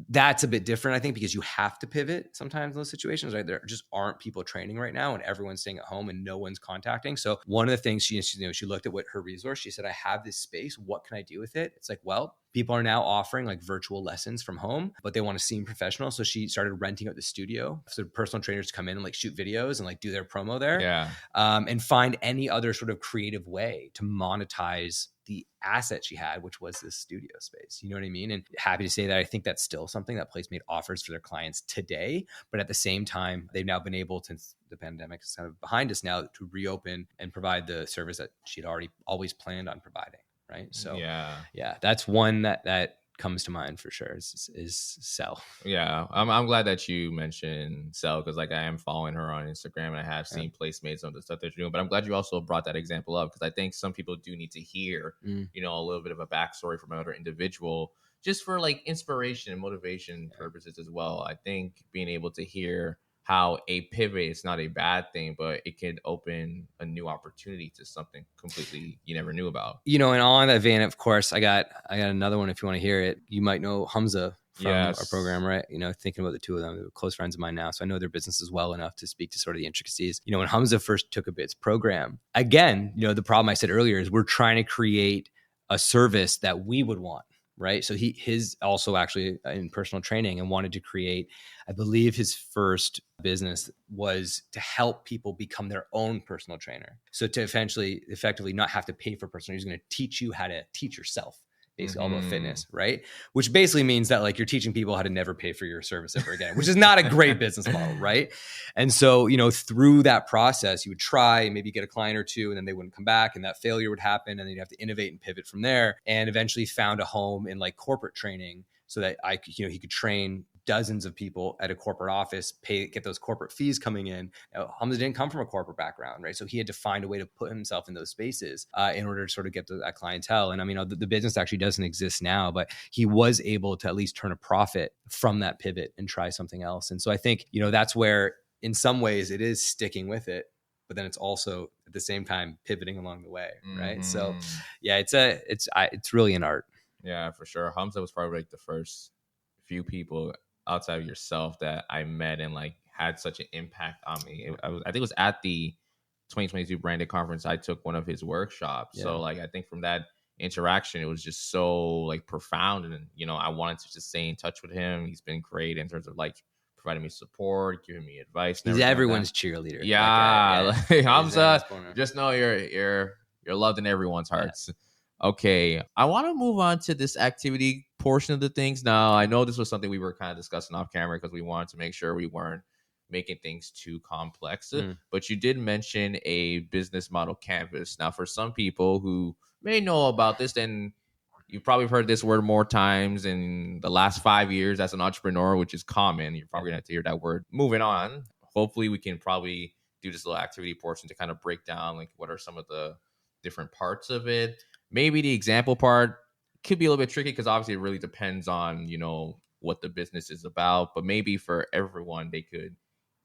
that's a bit different, I think, because you have to pivot sometimes in those situations, right? There just aren't people training right now and everyone's staying at home and no one's contacting. So one of the things she looked at what her resource, she said, I have this space. What can I do with it? It's like, well, people are now offering like virtual lessons from home, but they want to seem professional. So she started renting out the studio so personal trainers come in and like shoot videos and like do their promo there. Yeah. And find any other sort of creative way to monetize the asset she had, which was this studio space. You know what I mean? And happy to say that I think that's still something that PlaceMade offers for their clients today. But at the same time, they've now been able, since the pandemic is kind of behind us now, to reopen and provide the service that she'd always planned on providing. Right. So yeah, that's one that comes to mind for sure is Cel. Yeah, I'm glad that you mentioned Cel, because like I am following her on Instagram and I have seen PlaceMade, some of the stuff that you're doing. But I'm glad you also brought that example up, because I think some people do need to hear a little bit of a backstory from another individual, just for like inspiration and motivation purposes as well. I think being able to hear how a pivot is not a bad thing, but it could open a new opportunity to something completely you never knew about. And on that vein, of course, I got another one if you want to hear it. You might know Hamza from our program, right? Thinking about the two of them, they're close friends of mine now. So I know their businesses well enough to speak to sort of the intricacies. When Hamza first took a Bits program, again, the problem I said earlier is we're trying to create a service that we would want. Right. So his also actually in personal training and wanted to create, I believe his first business was to help people become their own personal trainer. So to effectively not have to pay for personal, he's going to teach you how to teach yourself. Basically all about fitness, right? Which basically means that like you're teaching people how to never pay for your service ever again, which is not a great business model, right? And so, through that process, you would try and maybe get a client or two, and then they wouldn't come back, and that failure would happen, and then you'd have to innovate and pivot from there, and eventually found a home in like corporate training so that he could train dozens of people at a corporate office, get those corporate fees coming in. Now, Hamza didn't come from a corporate background, right? So he had to find a way to put himself in those spaces in order to sort of get to that clientele. And I mean, the business actually doesn't exist now, but he was able to at least turn a profit from that pivot and try something else. And so I think, that's where in some ways it is sticking with it, but then it's also at the same time pivoting along the way, right? So yeah, it's really an art. Yeah, for sure. Hamza was probably like the first few people outside of yourself that I met and like had such an impact on me. I think it was at the 2022 branded conference. I took one of his workshops. Yeah. So like, I think from that interaction, it was just so like profound. And, I wanted to just stay in touch with him. He's been great in terms of like providing me support, giving me advice. He's everyone's cheerleader. Yeah. Like Hamza, just know you're loved in everyone's hearts. Yeah. Okay, I want to move on to this activity portion of the things. Now, I know this was something we were kind of discussing off camera because we wanted to make sure we weren't making things too complex. But you did mention a business model canvas. Now, for some people who may know about this, then you've probably heard this word more times in the last 5 years as an entrepreneur, which is common. You're probably going to have to hear that word. Moving on, hopefully we can probably do this little activity portion to kind of break down like what are some of the different parts of it. Maybe the example part could be a little bit tricky because obviously it really depends on, what the business is about. But maybe for everyone, they could,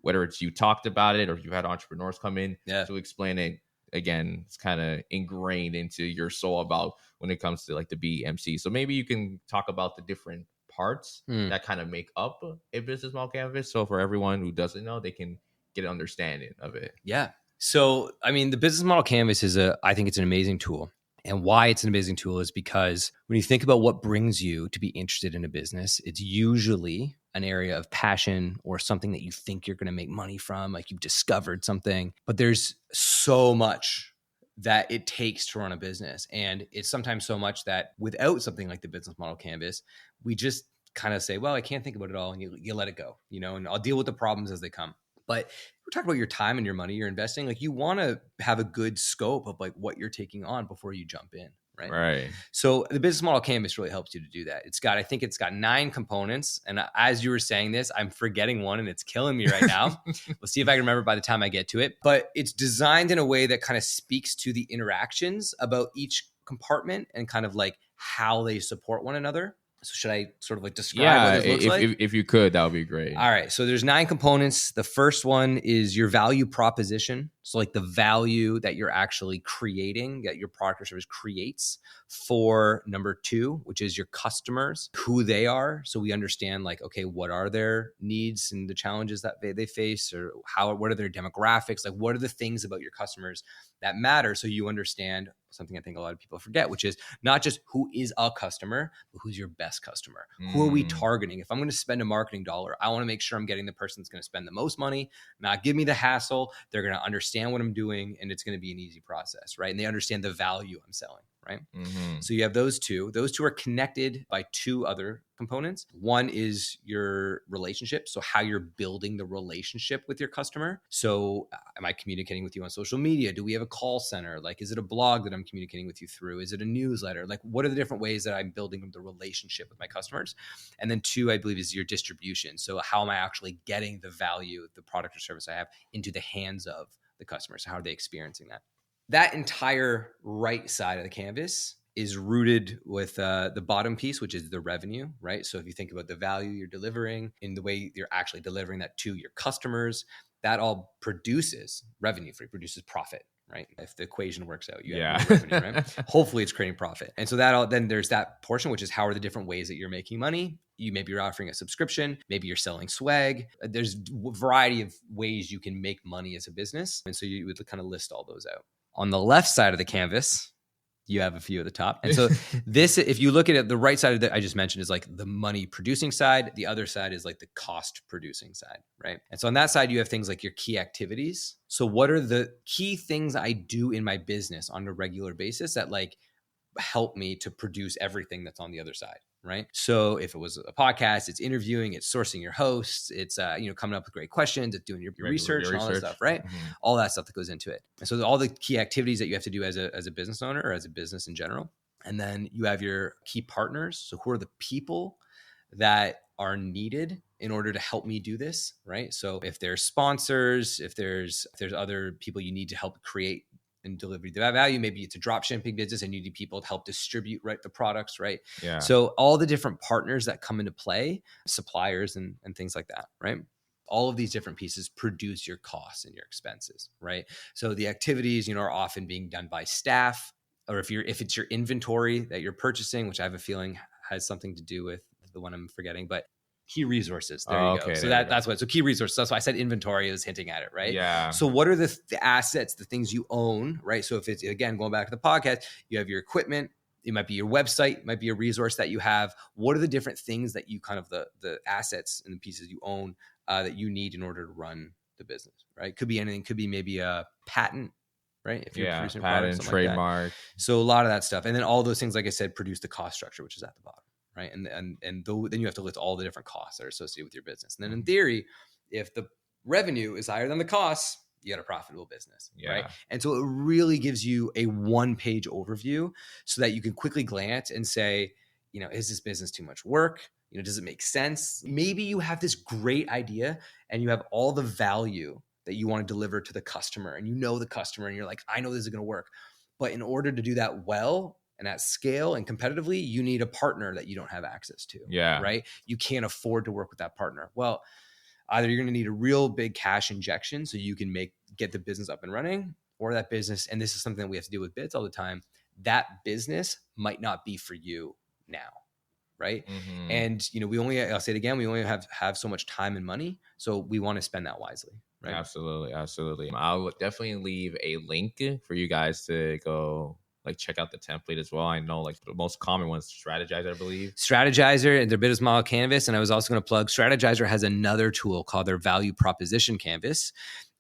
whether it's you talked about it or if you've had entrepreneurs come in to explain it, again, it's kind of ingrained into your soul about when it comes to like the BMC. So maybe you can talk about the different parts that kind of make up a business model canvas. So for everyone who doesn't know, they can get an understanding of it. Yeah. So, I mean, the business model canvas I think it's an amazing tool. And why it's an amazing tool is because when you think about what brings you to be interested in a business, it's usually an area of passion or something that you think you're going to make money from, like you've discovered something. But there's so much that it takes to run a business. And it's sometimes so much that without something like the business model canvas, we just kind of say, well, I can't think about it all. And you let it go, and I'll deal with the problems as they come. But we're talking about your time and your money you're investing. Like you want to have a good scope of like what you're taking on before you jump in. Right. So the business model canvas really helps you to do that. I think it's got 9 components. And as you were saying this, I'm forgetting one and it's killing me right now. We'll see if I can remember by the time I get to it. But it's designed in a way that kind of speaks to the interactions about each compartment and kind of like how they support one another. So should I sort of like describe what this looks like? If you could, that would be great. All right. So there's 9 components. The first one is your value proposition. So like the value that you're actually creating, that your product or service creates for number 2, which is your customers, who they are. So we understand like, okay, what are their needs and the challenges that they face, or what are their demographics? Like what are the things about your customers that matter? So you understand something I think a lot of people forget, which is not just who is a customer, but who's your best customer. Who are we targeting? If I'm going to spend a marketing dollar, I want to make sure I'm getting the person that's going to spend the most money, not give me the hassle. They're going to understand what I'm doing, and it's going to be an easy process, right? And they understand the value I'm selling, right? So you have those two. Those two are connected by 2 other components. One is your relationship. So how you're building the relationship with your customer. So am I communicating with you on social media? Do we have a call center? Like, is it a blog that I'm communicating with you through? Is it a newsletter? Like, what are the different ways that I'm building the relationship with my customers? And then 2, I believe, is your distribution. So how am I actually getting the value of the product or service I have into the hands of the customers? How are they experiencing that? That entire right side of the canvas is rooted with the bottom piece, which is the revenue, right? So if you think about the value you're delivering in the way you're actually delivering that to your customers, that all produces revenue for you, produces profit, right? If the equation works out, you have more revenue, right? Hopefully it's creating profit. And so then there's that portion, which is how are the different ways that you're making money? Maybe you're offering a subscription, maybe you're selling swag. There's a variety of ways you can make money as a business. And so you would kind of list all those out. On the left side of the canvas, you have a few at the top. And so this, if you look at it, the right side of that I just mentioned is like the money producing side. The other side is like the cost producing side, right? And so on that side, you have things like your key activities. So what are the key things I do in my business on a regular basis that like help me to produce everything that's on the other side, right? So if it was a podcast, it's interviewing, it's sourcing your hosts, it's coming up with great questions, it's doing your research and all that stuff, right? All that stuff that goes into it. And so all the key activities that you have to do as a business owner or as a business in general. And then you have your key partners. So who are the people that are needed in order to help me do this, right? So if there's sponsors, if there's other people you need to help create and deliver the value, maybe it's a drop shipping business and you need people to help distribute the products, right? Yeah. So all the different partners that come into play, suppliers and things like that, right? All of these different pieces produce your costs and your expenses, right? So the activities, are often being done by staff, or if it's your inventory that you're purchasing, which I have a feeling has something to do with the one I'm forgetting, but key resources. There you go. So that's what. So key resources. That's why I said inventory is hinting at it, right? Yeah. So what are the assets, the things you own, right? So if it's, again, going back to the podcast, you have your equipment. It might be your website, it might be a resource that you have. What are the different things that you kind of the assets and the pieces you own that you need in order to run the business, right? Could be anything. Could be maybe a patent, right? If you're producing patent, trademark. like so a lot of that stuff, and then all those things, like I said, produce the cost structure, which is at the bottom. Right. And then you have to list all the different costs that are associated with your business. And then in theory, if the revenue is higher than the costs, you got a profitable business. Right. And so it really gives you a 1-page overview so that you can quickly glance and say, is this business too much work? Does it make sense? Maybe you have this great idea and you have all the value that you want to deliver to the customer, and the customer and you're like, I know this is going to work. But in order to do that well, and at scale and competitively, you need a partner that you don't have access to. Yeah. Right. You can't afford to work with that partner. Well, either you're going to need a real big cash injection so you can get the business up and running, or that business, and this is something that we have to do with bids all the time, that business might not be for you now. Right. Mm-hmm. And, I'll say it again, we only have so much time and money. So we want to spend that wisely. Right. Absolutely. I'll definitely leave a link for you guys to go like check out the template as well. I know like the most common one's Strategizer, I believe. Strategizer and their business model canvas. And I was also going to plug Strategizer has another tool called their value proposition canvas.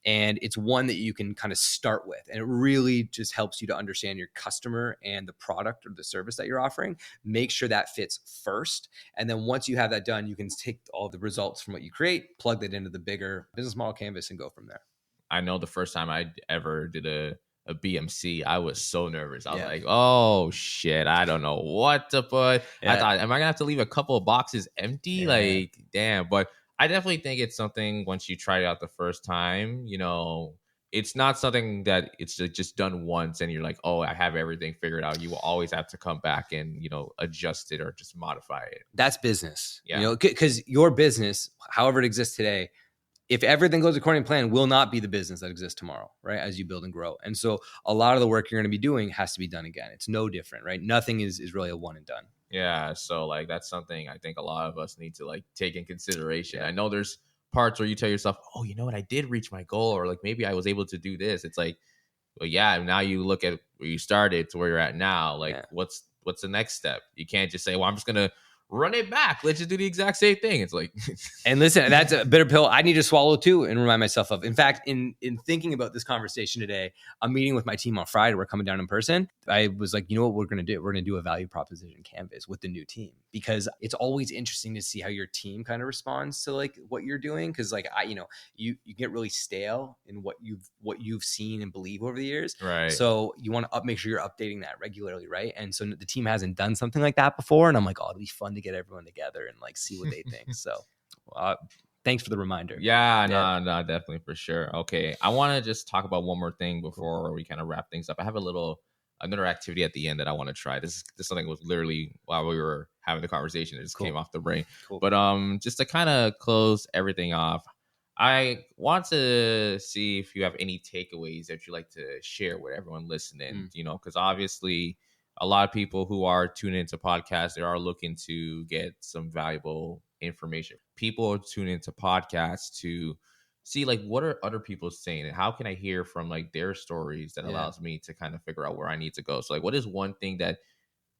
And it's one that you can kind of start with. And it really just helps you to understand your customer and the product or the service that you're offering. Make sure that fits first. And then once you have that done, you can take all the results from what you create, plug that into the bigger business model canvas and go from there. I know the first time I ever did a BMC, I was so nervous. I was like, oh shit, I don't know what to put. I thought, am I gonna have to leave a couple of boxes empty? Like, damn. But I definitely think it's something once you try it out the first time, it's not something that it's just done once and you're like, oh, I have everything figured out. You will always have to come back and, adjust it or just modify it. That's business. Yeah. Because your business, however it exists today, if everything goes according to plan, will not be the business that exists tomorrow, right? As you build and grow. And so a lot of the work you're going to be doing has to be done again. It's no different, right? Nothing is really a one and done. Yeah. So like, that's something I think a lot of us need to like take in consideration. Yeah. I know there's parts where you tell yourself, oh, you know what? I did reach my goal, or like, maybe I was able to do this. It's like, well, yeah, now you look at where you started to where you're at now. Like, what's the next step? You can't just say, well, I'm just going to run it back. Let's just do the exact same thing. It's like, and listen, that's a bitter pill I need to swallow too and remind myself of. In fact, in thinking about this conversation today, I'm meeting with my team on Friday. We're coming down in person. I was like, you know what we're going to do? We're going to do a value proposition canvas with the new team, because it's always interesting to see how your team kind of responds to like what you're doing. Cause like you get really stale in what you've seen and believe over the years. Right. So you want to make sure you're updating that regularly. Right. And so the team hasn't done something like that before. And I'm like, oh, it'll be fun to get everyone together and like see what they think. So thanks for the reminder. Yeah, no, definitely, for sure. Okay, I want to just talk about one more thing before we kind of wrap things up. I have another activity at the end that I want to try. This something was literally while we were having the conversation, it just came off the brain. Cool. But just to kind of close everything off, I want to see if you have any takeaways that you'd like to share with everyone listening. Because obviously a lot of people who are tuning into podcasts, they are looking to get some valuable information. People are tuning into podcasts to see like what are other people saying and how can I hear from like their stories that allows me to kind of figure out where I need to go. So like, what is one thing that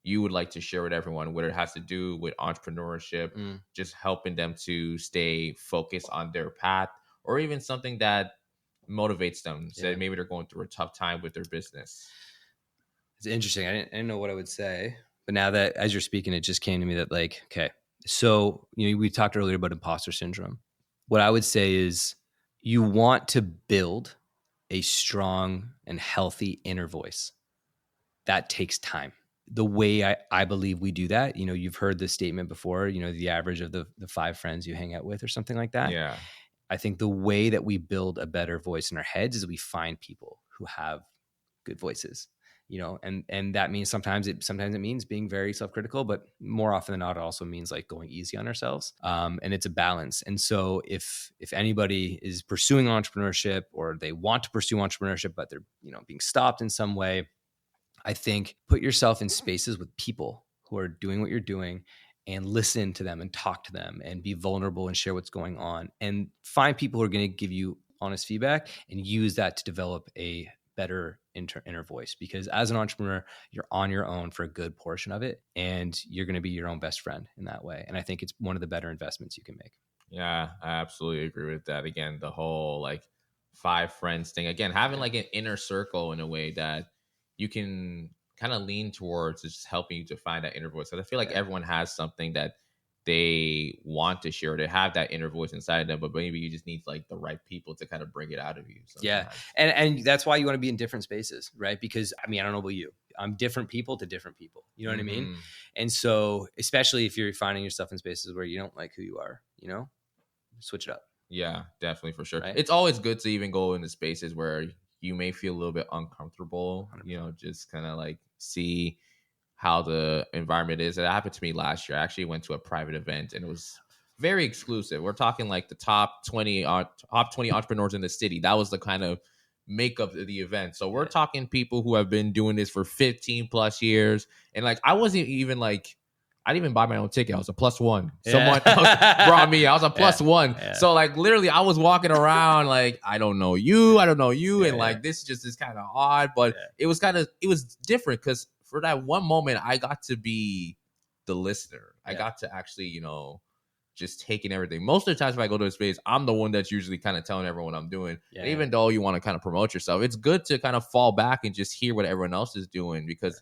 you would like to share with everyone, whether it has to do with entrepreneurship, just helping them to stay focused on their path, or even something that motivates them? Say maybe they're going through a tough time with their business. It's interesting. I didn't know what I would say, but now that as you're speaking, it just came to me that like, okay, so we talked earlier about imposter syndrome. What I would say is you want to build a strong and healthy inner voice. That takes time. The way I believe we do that, you've heard this statement before, the average of the 5 friends you hang out with or something like that. Yeah. I think the way that we build a better voice in our heads is we find people who have good voices. And that means sometimes it means being very self-critical, but more often than not, it also means like going easy on ourselves. And it's a balance. And so if anybody is pursuing entrepreneurship or they want to pursue entrepreneurship, but they're, being stopped in some way, I think put yourself in spaces with people who are doing what you're doing and listen to them and talk to them and be vulnerable and share what's going on, and find people who are going to give you honest feedback and use that to develop a better inner voice. Because as an entrepreneur, you're on your own for a good portion of it, and you're going to be your own best friend in that way. And I think it's one of the better investments you can make. Yeah, I absolutely agree with that. Again, the whole like 5 friends thing, again, having like an inner circle in a way that you can kind of lean towards is just helping you to find that inner voice. So I feel like everyone has something that they want to share, to have that inner voice inside them, but maybe you just need like the right people to kind of bring it out of you sometimes. Yeah. And that's why you want to be in different spaces, right? Because I don't know about you, I'm different people to different people. You know what I mean? And so, especially if you're finding yourself in spaces where you don't like who you are, switch it up. Yeah, definitely, for sure. Right? It's always good to even go into spaces where you may feel a little bit uncomfortable, 100%. Just kind of like see how the environment is. It happened to me last year. I actually went to a private event and it was very exclusive. We're talking like the top 20 entrepreneurs in the city. That was the kind of make up the event. So we're talking people who have been doing this for 15 plus years. And like, I wasn't even like, I didn't even buy my own ticket. I was a plus one. Someone else brought me. I was a plus one. Yeah. So like literally I was walking around like, I don't know you. And like, this just is kind of odd, but it was different because for that one moment I got to be the listener. I got to actually, you know, just taking everything. Most of the times if I go to a space, I'm the one that's usually kind of telling everyone what I'm doing. And even though you want to kind of promote yourself, it's good to kind of fall back and just hear what everyone else is doing because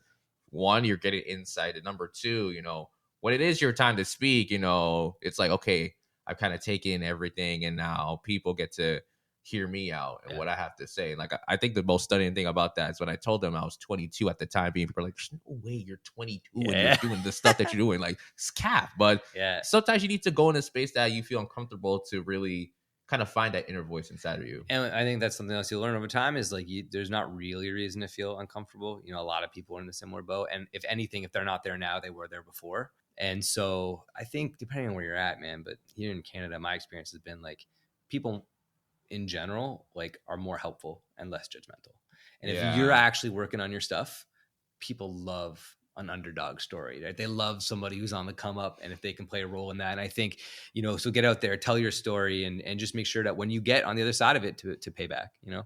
one, you're getting insight. And number two, you know, when it is your time to speak, you know, it's like, okay, I've kind of taken everything and now people get to hear me out and what I have to say. Like, I think the most stunning thing about that is when I told them I was 22 at the time, people were like, there's no way you're 22 and you're doing the stuff that you're doing. Like, it's cap. But sometimes you need to go in a space that you feel uncomfortable to really kind of find that inner voice inside of you. And I think that's something else you'll learn over time is like, there's not really a reason to feel uncomfortable. You know, a lot of people are in a similar boat. And if anything, if they're not there now, they were there before. And so I think depending on where you're at, man, but here in Canada, my experience has been like people in general, like are more helpful and less judgmental. And if you're actually working on your stuff, people love an underdog story, right? They love somebody who's on the come up and if they can play a role in that. And I think, you know, so get out there, tell your story and just make sure that when you get on the other side of it to pay back, you know?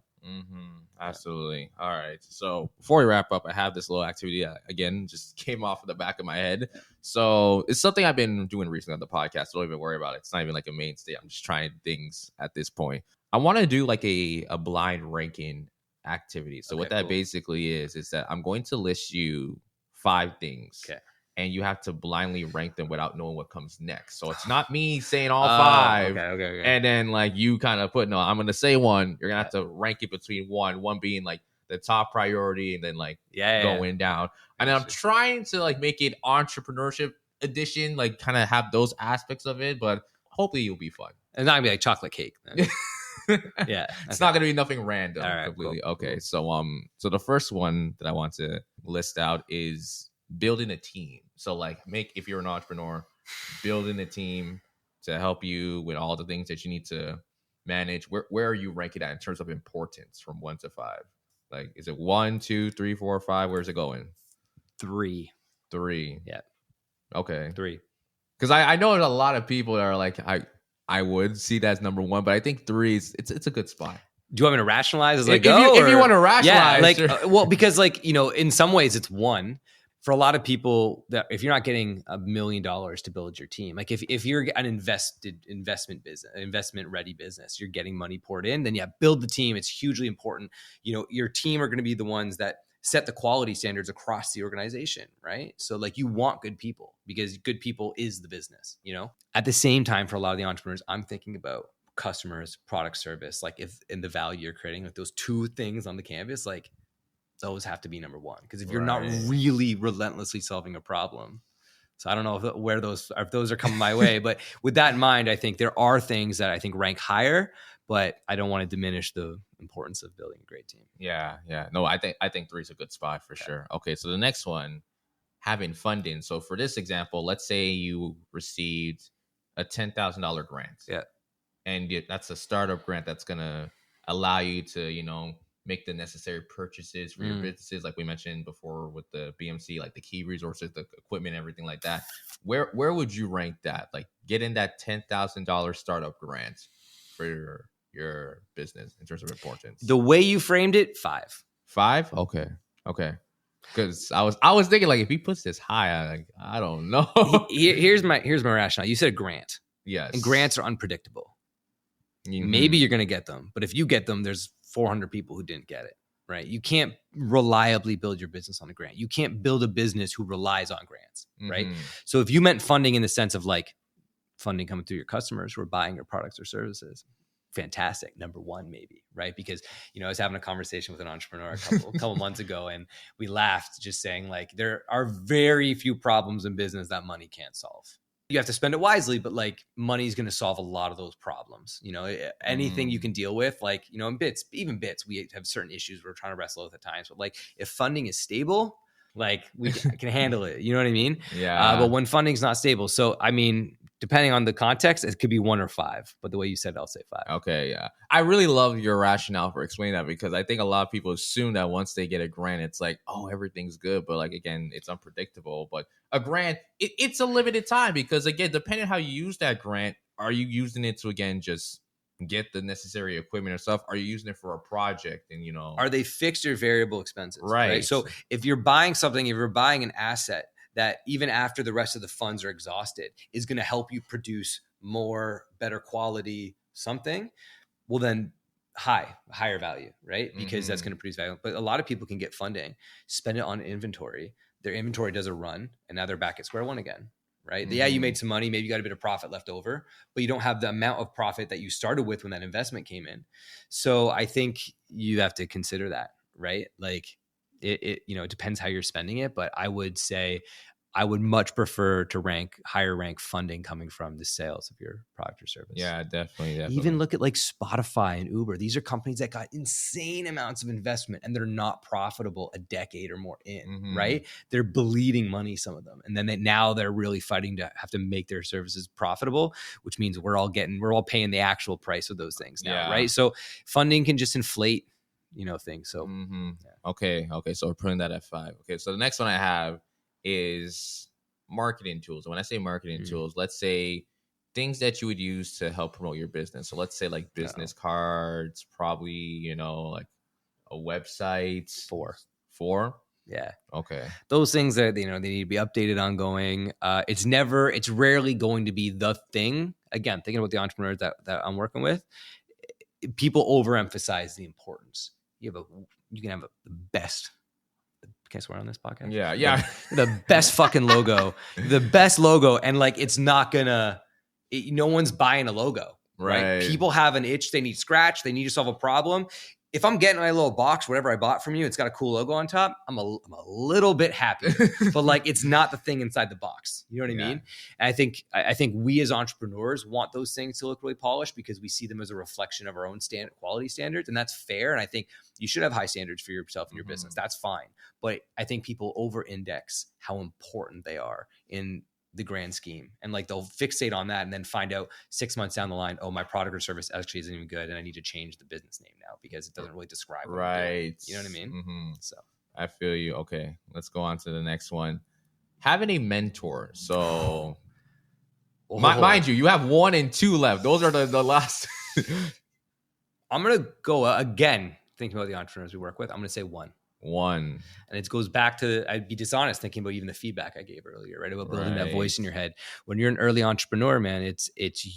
Absolutely. All right. So before we wrap up, I have this little activity that, again, just came off of the back of my head. So it's something I've been doing recently on the podcast. Don't even worry about it. It's not even like a mainstay. I'm just trying things at this point. I want to do like a blind ranking activity. So what that basically is that I'm going to list you 5 things. Okay. And you have to blindly rank them without knowing what comes next. So it's not me saying all 5. Okay. And then like you kind of put, no, I'm going to say one. You're going to have to rank it between one being like the top priority and then like going down. And I'm trying to like make it entrepreneurship edition, like kind of have those aspects of it, but hopefully it'll be fun. It's not going to be like chocolate cake. It's not going to be nothing random. All right, completely. Cool. Okay. So the first one that I want to list out is building a team. So like if you're an entrepreneur, building a team to help you with all the things that you need to manage. Where are you ranking at in terms of importance from 1 to 5? Like, is it 1, 2, 3, 4, 5? Where's it going? 3. Yeah. Okay. 3. Because I know there's a lot of people that are like, I would see that as number 1, but I think 3 is it's a good spot. Do you want me to rationalize? If you want to rationalize, because like, you know, in some ways it's 1. For a lot of people, that if you're not getting $1 million to build your team, like if you're an investment ready business, you're getting money poured in, then build the team. It's hugely important. You know, your team are going to be the ones that set the quality standards across the organization, right? So like you want good people because good people is the business, you know? At the same time, for a lot of the entrepreneurs, I'm thinking about customers, product, service, like if in the value you're creating, like those 2 things on the canvas, like those have to be number 1. Because if you're not really relentlessly solving a problem, so I don't know if those are coming my way, but with that in mind, I think there are things that I think rank higher, but I don't want to diminish the importance of building a great team. Yeah. No, I think 3 is a good spot for sure. Okay, so the next one, having funding. So for this example, let's say you received a $10,000 grant. Yeah. And that's a startup grant that's going to allow you to, you know, make the necessary purchases for your businesses, like we mentioned before with the BMC, like the key resources, the equipment, everything like that. Where would you rank that? Like getting that $10,000 startup grant for your business in terms of importance? The way you framed it, 5. 5? Okay. Because I was thinking like if he puts this high, I don't know. Here's my rationale. You said a grant. Yes. And grants are unpredictable. Maybe you're going to get them, but if you get them, there's 400 people who didn't get it, right? You can't reliably build your business on a grant. You can't build a business who relies on grants, right? So if you meant funding in the sense of like funding coming through your customers who are buying your products or services, fantastic. Number 1, maybe, right? Because, you know, I was having a conversation with an entrepreneur a couple months ago, and we laughed just saying like, there are very few problems in business that money can't solve. You have to spend it wisely, but like money is going to solve a lot of those problems. You know, anything you can deal with, like, you know, in bits, we have certain issues we're trying to wrestle with at times, but like if funding is stable, like we can handle it. You know what I mean? Yeah. But when funding's not stable, so I mean, depending on the context, it could be 1 or 5. But the way you said it, I'll say 5. Okay, yeah. I really love your rationale for explaining that, because I think a lot of people assume that once they get a grant, it's like, oh, everything's good. But like, again, it's unpredictable. But a grant, it's a limited time, because again, depending on how you use that grant, are you using it to, again, just get the necessary equipment or stuff? Are you using it for a project? And, are they fixed or variable expenses? Right. So if you're buying something, if you're buying an asset that even after the rest of the funds are exhausted is going to help you produce more, better quality something, well then higher value, right? Because that's going to produce value. But a lot of people can get funding, spend it on inventory. Their inventory does a run, and now they're back at square one again, right? Yeah, you made some money, maybe you got a bit of profit left over, but you don't have the amount of profit that you started with when that investment came in. So I think you have to consider that, right? Like it depends how you're spending it, but I would say I would much prefer to higher rank funding coming from the sales of your product or service. Yeah, definitely. Even look at like Spotify and Uber. These are companies that got insane amounts of investment and they're not profitable a decade or more in, right? They're bleeding money, some of them. And then now they're really fighting to have to make their services profitable, which means we're all paying the actual price of those things now, right? So funding can just inflate, things. So, Okay. So we're putting that at 5. Okay. So the next one I have is marketing tools. And when I say marketing tools, let's say things that you would use to help promote your business. So let's say like business cards, probably, like a website. 4. Yeah. Okay. Those things that, they need to be updated ongoing. It's rarely going to be the thing. Again, thinking about the entrepreneurs that I'm working with, people overemphasize the importance. You can have the best. Can I swear on this podcast? Yeah. The best fucking logo, and like it's not gonna. No one's buying a logo, right? People have an itch they need scratched. They need to solve a problem. If I'm getting my little box, whatever I bought from you, it's got a cool logo on top, I'm a little bit happy. But like, it's not the thing inside the box. You know what I mean? And I think we as entrepreneurs want those things to look really polished because we see them as a reflection of our own quality standards, and that's fair. And I think you should have high standards for yourself and your business. That's fine. But I think people over-index how important they are in the grand scheme, and like they'll fixate on that and then find out 6 months down the line, oh, my product or service actually isn't even good and I need to change the business name now because it doesn't really describe what I'm doing. You know what I mean? So I feel you. Okay, let's go on to the next one. Having a mentor. So mind you, you have 1 and 2 left. Those are the last. I'm gonna go again, thinking about the entrepreneurs we work with, I'm gonna say 1. And it goes back to, I'd be dishonest thinking about even the feedback I gave earlier, right? About building that voice in your head. When you're an early entrepreneur, man, it's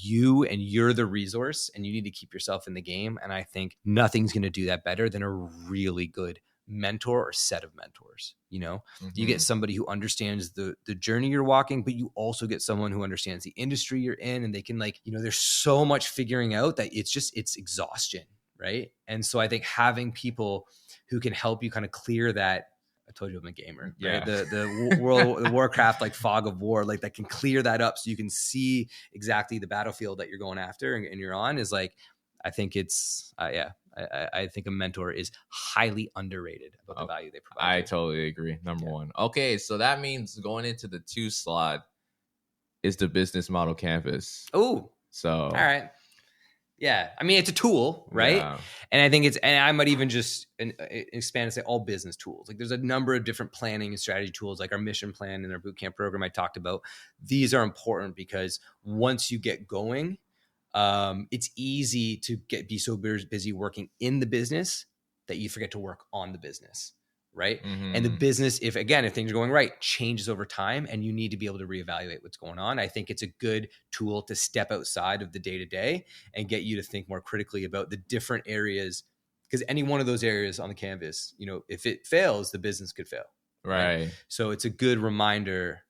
you and you're the resource and you need to keep yourself in the game. And I think nothing's going to do that better than a really good mentor or set of mentors. You get somebody who understands the journey you're walking, but you also get someone who understands the industry you're in, and they can there's so much figuring out that it's exhaustion, right? And so I think having people who can help you kind of clear that. I told you I'm a gamer, right? The Warcraft, like fog of war, like that can clear that up so you can see exactly the battlefield that you're going after and you're on is like, I think it's, I think a mentor is highly underrated about the value they provide. I totally agree. Number 1. Okay. So that means going into the 2 slot is the business model canvas. Oh, so all right. Yeah. I mean, it's a tool, right? Yeah. And I think and I might even just expand and say all business tools. Like there's a number of different planning and strategy tools, like our mission plan and our bootcamp program I talked about. These are important because once you get going, it's easy to be so busy working in the business that you forget to work on the business. Right. And the business, if things are going right, changes over time and you need to be able to reevaluate what's going on. I think it's a good tool to step outside of the day-to-day and get you to think more critically about the different areas, because any one of those areas on the canvas, if it fails, the business could fail. Right. So it's a good reminder.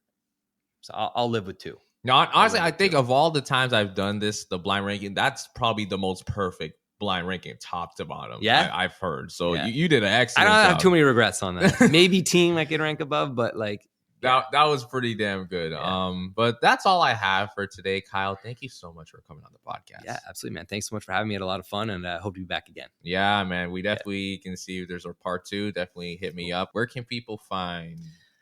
So I'll live with 2. No, honestly, I think of all the times I've done this, the blind ranking, that's probably the most perfect blind ranking, top to bottom. Yeah, I've heard. So you did an excellent I don't job. have too many regrets on that. Maybe team I could rank above, but that was pretty damn good. Yeah. But that's all I have for today, Kyle. Thank you so much for coming on the podcast. Yeah, absolutely, man. Thanks so much for having me. I had a lot of fun, and I hope to be back again. Yeah, man. We definitely can see if there's a part 2. Definitely hit me up. Where can people find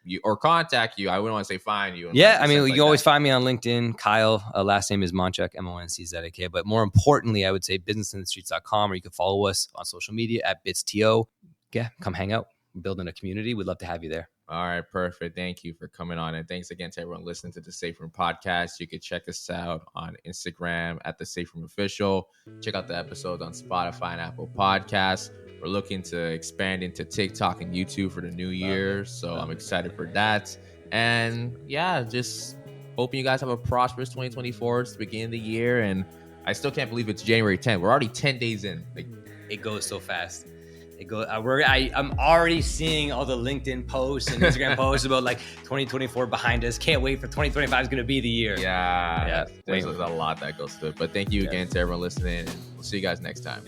you or contact you, I wouldn't want to say find you. Yeah, I mean, you can always find me on LinkedIn. Kyle, last name is Monczak, Monczak. But more importantly, I would say businessinthestreets.com, or you can follow us on social media at BitsTO. Yeah, come hang out. We're building a community. We'd love to have you there. All right, perfect. Thank you for coming on. And thanks again to everyone listening to the Safe Room Podcast. You can check us out on Instagram at the Safe Room Official. Check out the episodes on Spotify and Apple Podcasts. We're looking to expand into TikTok and YouTube for the new year. So I'm excited for that. And yeah, just hoping you guys have a prosperous 2024. It's the beginning of the year. And I still can't believe it's January 10th. We're already 10 days in. Like, it goes so fast. I'm already seeing all the LinkedIn posts and Instagram posts about like 2024 behind us. Can't wait for 2025 is going to be the year. Yeah. There's a lot that goes through it. But thank you again to everyone listening, and we'll see you guys next time.